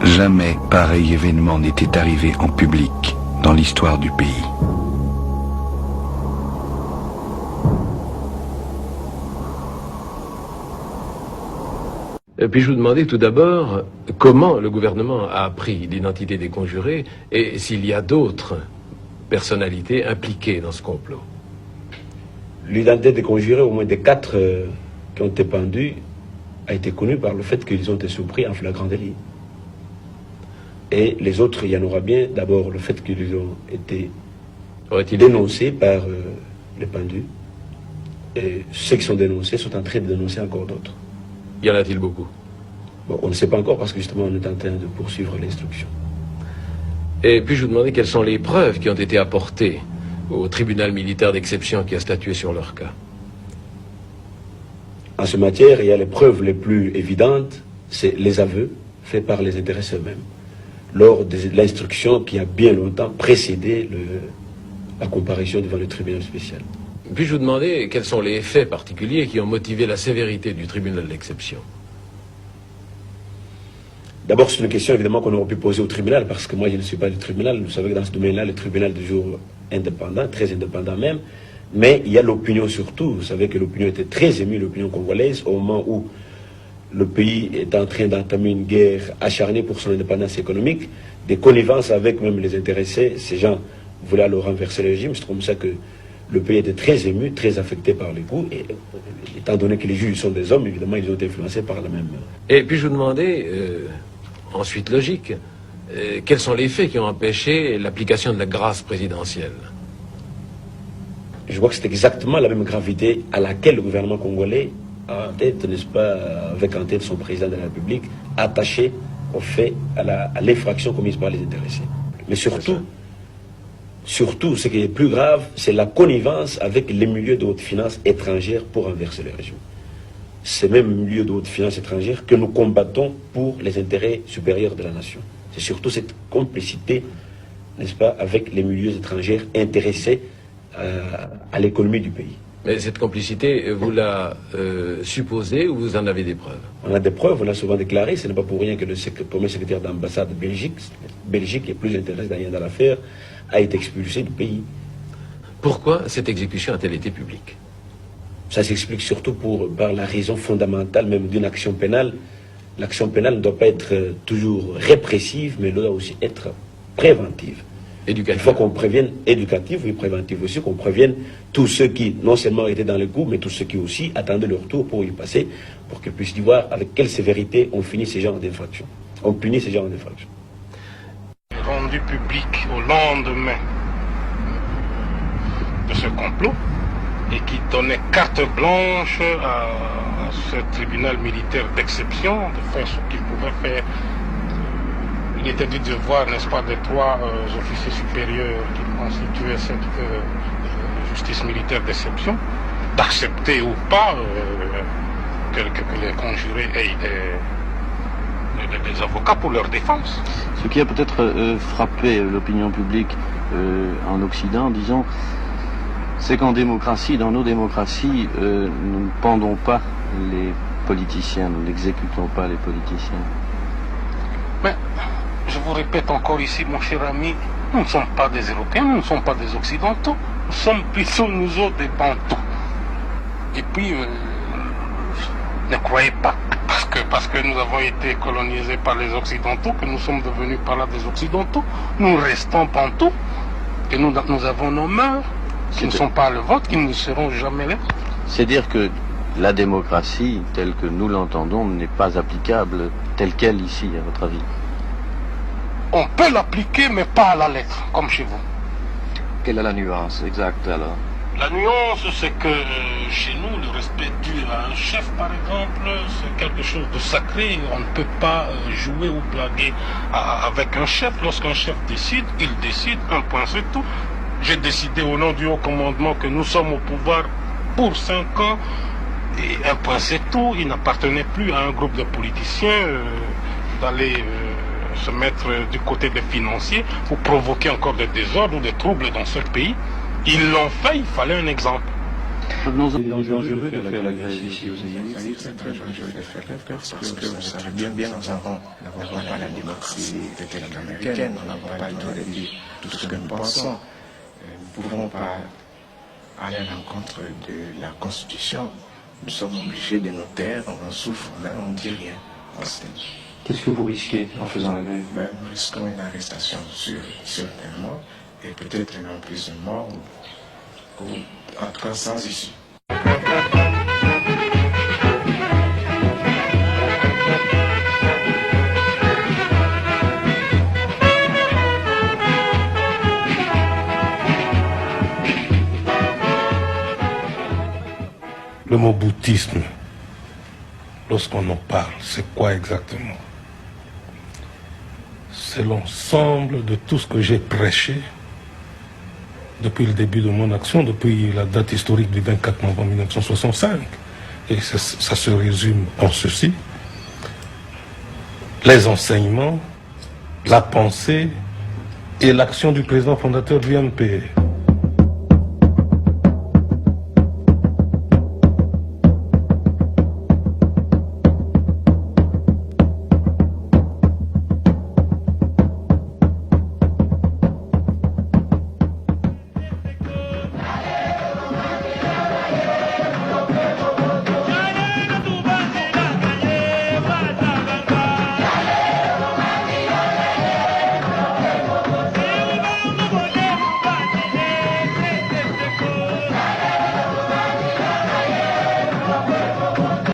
Jamais pareil événement n'était arrivé en public dans l'histoire du pays. Puis-je vous demander tout d'abord comment le gouvernement a appris l'identité des conjurés et s'il y a d'autres personnalités impliquées dans ce complot? L'identité des conjurés, au moins des 4 qui ont été pendus, a été connue par le fait qu'ils ont été surpris en flagrant délit. Et les autres, il y en aura bien. D'abord, le fait qu'ils ont été dénoncés par les pendus. Et ceux qui sont dénoncés sont en train de dénoncer encore d'autres. Y en a-t-il beaucoup? Bon, on ne sait pas encore parce que justement on est en train de poursuivre l'instruction. Et puis-je vous demander quelles sont les preuves qui ont été apportées au tribunal militaire d'exception qui a statué sur leur cas? En ce matière, il y a les preuves les plus évidentes, c'est les aveux faits par les intéressés eux-mêmes, lors de l'instruction qui a bien longtemps précédé la comparution devant le tribunal spécial. Puis-je vous demander quels sont les faits particuliers qui ont motivé la sévérité du tribunal d'exception? D'abord, c'est une question évidemment qu'on aurait pu poser au tribunal, parce que moi je ne suis pas du tribunal. Vous savez que dans ce domaine-là, le tribunal est toujours indépendant, très indépendant même. Mais il y a l'opinion surtout. Vous savez que l'opinion était très émue, l'opinion congolaise, au moment où le pays est en train d'entamer une guerre acharnée pour son indépendance économique, des connivences avec même les intéressés. Ces gens voulaient alors renverser le régime. C'est comme ça que le pays était très ému, très affecté par les coups. Et étant donné que les juges sont des hommes, évidemment, ils ont été influencés par la même... Et puis je vous demander, ensuite logique, quels sont les faits qui ont empêché l'application de la grâce présidentielle? Je vois que c'est exactement la même gravité à laquelle le gouvernement congolais a en tête, n'est-ce pas, avec en tête son président de la République, attaché au fait, à l'infraction commise par les intéressés. Mais surtout, ce qui est plus grave, c'est la connivence avec les milieux de haute finance étrangères pour renverser le régime. Ces mêmes milieux de haute finance étrangères que nous combattons pour les intérêts supérieurs de la nation. C'est surtout cette complicité, n'est-ce pas, avec les milieux étrangers intéressés à l'économie du pays. Mais cette complicité, vous la supposez ou vous en avez des preuves? On a des preuves, on l'a souvent déclaré. Ce n'est pas pour rien que le premier secrétaire d'ambassade de Belgique, qui est plus intéressé dans l'affaire, a été expulsé du pays. Pourquoi cette exécution a-t-elle été publique? Ça s'explique surtout par la raison fondamentale même d'une action pénale. L'action pénale ne doit pas être toujours répressive, mais doit aussi être préventive. Éducative. Il faut qu'on prévienne, éducative et préventive aussi, qu'on prévienne tous ceux qui non seulement étaient dans le coup, mais tous ceux qui aussi attendaient leur tour pour y passer, pour qu'ils puissent y voir avec quelle sévérité on finit ces genres d'infractions. On punit ces genres d'infractions. Rendu public au lendemain de ce complot et qui donnait carte blanche à ce tribunal militaire d'exception de faire ce qu'il pouvait faire. Il était du devoir, n'est-ce pas, des 3 officiers supérieurs qui constituaient cette justice militaire d'exception, d'accepter ou pas que les conjurés aient des avocats pour leur défense. Ce qui a peut-être frappé l'opinion publique en Occident, disons, c'est qu'en démocratie, dans nos démocraties, nous ne pendons pas les politiciens, nous n'exécutons pas les politiciens. Mais je vous répète encore ici, mon cher ami, nous ne sommes pas des Européens, nous ne sommes pas des Occidentaux, nous sommes plutôt nous autres des Bantous. Et puis, ne croyez pas, parce que nous avons été colonisés par les Occidentaux, que nous sommes devenus par là des Occidentaux, nous restons Bantous, et nous avons nos mœurs, qui ne sont pas le vôtre, qui ne seront jamais les vôtres. C'est dire que la démocratie, telle que nous l'entendons, n'est pas applicable telle qu'elle ici, à votre avis? On peut l'appliquer, mais pas à la lettre, comme chez vous. Quelle est la nuance exacte alors? La nuance, c'est que chez nous, le respect dû à un chef, par exemple, c'est quelque chose de sacré. On ne peut pas jouer ou blaguer avec un chef. Lorsqu'un chef décide, il décide, un point c'est tout. J'ai décidé au nom du haut commandement que nous sommes au pouvoir pour 5 ans. Et un point c'est tout. Il n'appartenait plus à un groupe de politiciens d'aller se mettre du côté des financiers pour provoquer encore des désordres ou des troubles dans ce pays. Ils l'ont fait, il fallait un exemple. Revenons-en. C'est dangereux de faire la grève ici aux États-Unis. C'est très dangereux de faire la grève parce que vous savez bien, nous n'avons pas la démocratie telle qu'américaine, nous n'avons pas le droit de dire tout ce que nous pensons. Nous ne pouvons pas aller à l'encontre de la Constitution. Nous sommes obligés de nous taire, on souffre, mais on ne dit rien. Qu'est-ce que vous risquez en faisant la grève? Nous risquons une arrestation certainement, et peut-être un emprisonnement, ou en tout cas sans issue. Le mot bouddhisme, lorsqu'on en parle, c'est quoi exactement? C'est l'ensemble de tout ce que j'ai prêché depuis le début de mon action, depuis la date historique du 24 novembre 1965. Et ça se résume en ceci: les enseignements, la pensée et l'action du président fondateur du MPR.